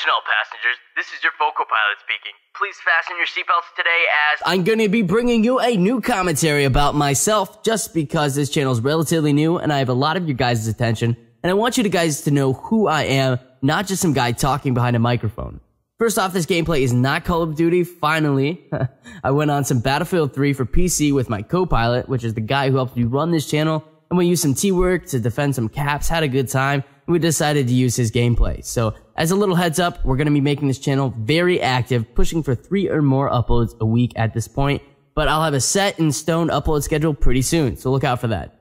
Attention all passengers, this is your VocalPilot speaking. Please fasten your seatbelts today as I'm gonna be bringing you a new commentary about myself just because this channel is relatively new and I have a lot of your guys' attention and I want you guys to know who I am, not just some guy talking behind a microphone. First off, this gameplay is not Call of Duty. Finally, I went on some Battlefield 3 for PC with my co-pilot, which is the guy who helped me run this channel, and we used some T-work to defend some caps, had a good time, and we decided to use his gameplay. So, as a little heads up, we're going to be making this channel very active, pushing for 3 or more uploads a week at this point, but I'll have a set in stone upload schedule pretty soon, so look out for that.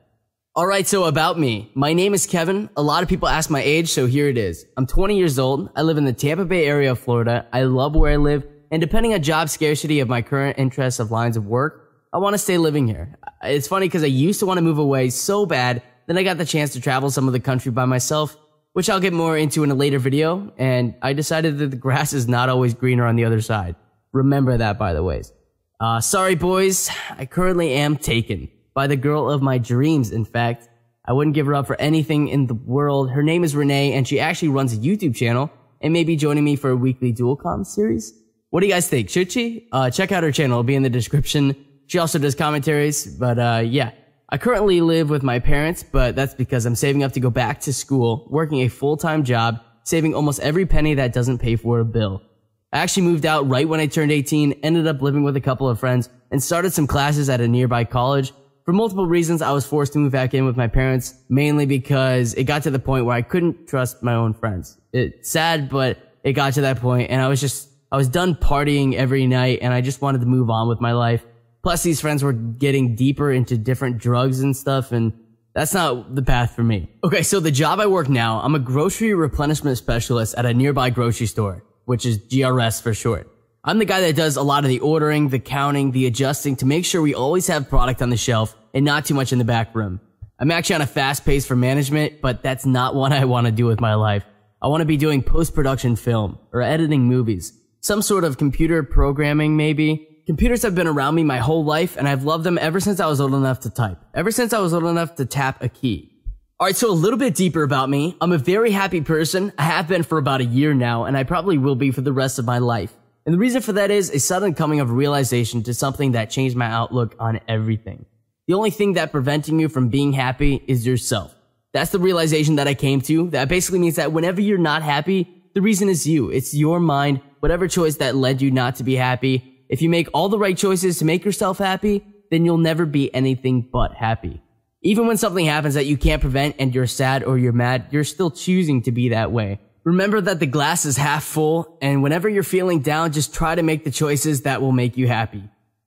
Alright, so about me. My name is Kevin. A lot of people ask my age, so here it is. I'm 20 years old. I live in the Tampa Bay area of Florida. I love where I live, and depending on job scarcity of my current interests of lines of work, I want to stay living here. It's funny because I used to want to move away so bad, then I got the chance to travel some of the country by myself, which I'll get more into in a later video, and I decided that the grass is not always greener on the other side. Remember that, by the way. Sorry boys, I currently am taken. By the girl of my dreams, in fact. I wouldn't give her up for anything in the world. Her name is Renee, and she actually runs a YouTube channel, and may be joining me for a weekly DualCom series. What do you guys think? Should she? Check out her channel, it'll be in the description. She also does commentaries, but yeah. I currently live with my parents, but that's because I'm saving up to go back to school, working a full-time job, saving almost every penny that doesn't pay for a bill. I actually moved out right when I turned 18, ended up living with a couple of friends, and started some classes at a nearby college. For multiple reasons, I was forced to move back in with my parents, mainly because it got to the point where I couldn't trust my own friends. It's sad, but it got to that point, and I was done partying every night, and I just wanted to move on with my life. Plus, these friends were getting deeper into different drugs and stuff, and that's not the path for me. Okay, so the job I work now, I'm a grocery replenishment specialist at a nearby grocery store, which is GRS for short. I'm the guy that does a lot of the ordering, the counting, the adjusting to make sure we always have product on the shelf and not too much in the back room. I'm actually on a fast pace for management, but that's not what I want to do with my life. I want to be doing post-production film or editing movies. Some sort of computer programming maybe. Computers have been around me my whole life and I've loved them ever since I was old enough to type. Ever since I was old enough to tap a key. Alright, so a little bit deeper about me. I'm a very happy person. I have been for about a year now and I probably will be for the rest of my life. And the reason for that is a sudden coming of realization to something that changed my outlook on everything. The only thing that preventing you from being happy is yourself. That's the realization that I came to. That basically means that whenever you're not happy, the reason is you. It's your mind, whatever choice that led you not to be happy. If you make all the right choices to make yourself happy, then you'll never be anything but happy. Even when something happens that you can't prevent and you're sad or you're mad, you're still choosing to be that way. Remember that the glass is half full, and whenever you're feeling down, just try to make the choices that will make you happy.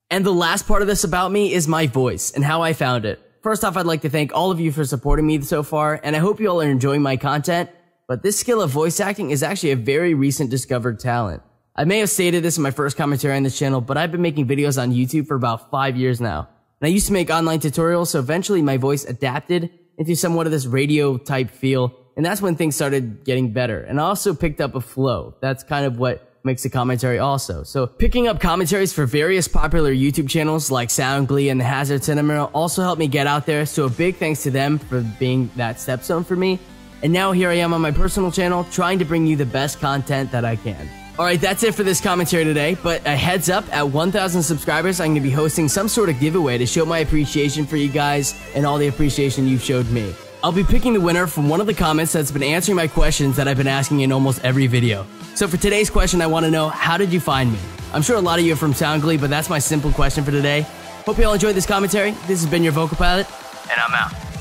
And the last part of this about me is my voice and how I found it. First off, I'd like to thank all of you for supporting me so far, and I hope you all are enjoying my content, but this skill of voice acting is actually a very recent discovered talent. I may have stated this in my first commentary on this channel, but I've been making videos on YouTube for about 5 years now. And I used to make online tutorials, so eventually my voice adapted into somewhat of this radio type feel, and that's when things started getting better. And I also picked up a flow. That's kind of what makes a commentary also. So picking up commentaries for various popular YouTube channels like SoundGlee and the Hazard Cinema also helped me get out there. So a big thanks to them for being that stepstone for me. And now here I am on my personal channel trying to bring you the best content that I can. Alright, that's it for this commentary today, but a heads up, at 1,000 subscribers, I'm going to be hosting some sort of giveaway to show my appreciation for you guys and all the appreciation you've showed me. I'll be picking the winner from one of the comments that's been answering my questions that I've been asking in almost every video. So for today's question, I want to know, how did you find me? I'm sure a lot of you are from SoundGlee, but that's my simple question for today. Hope you all enjoyed this commentary. This has been your VocalPilot, and I'm out.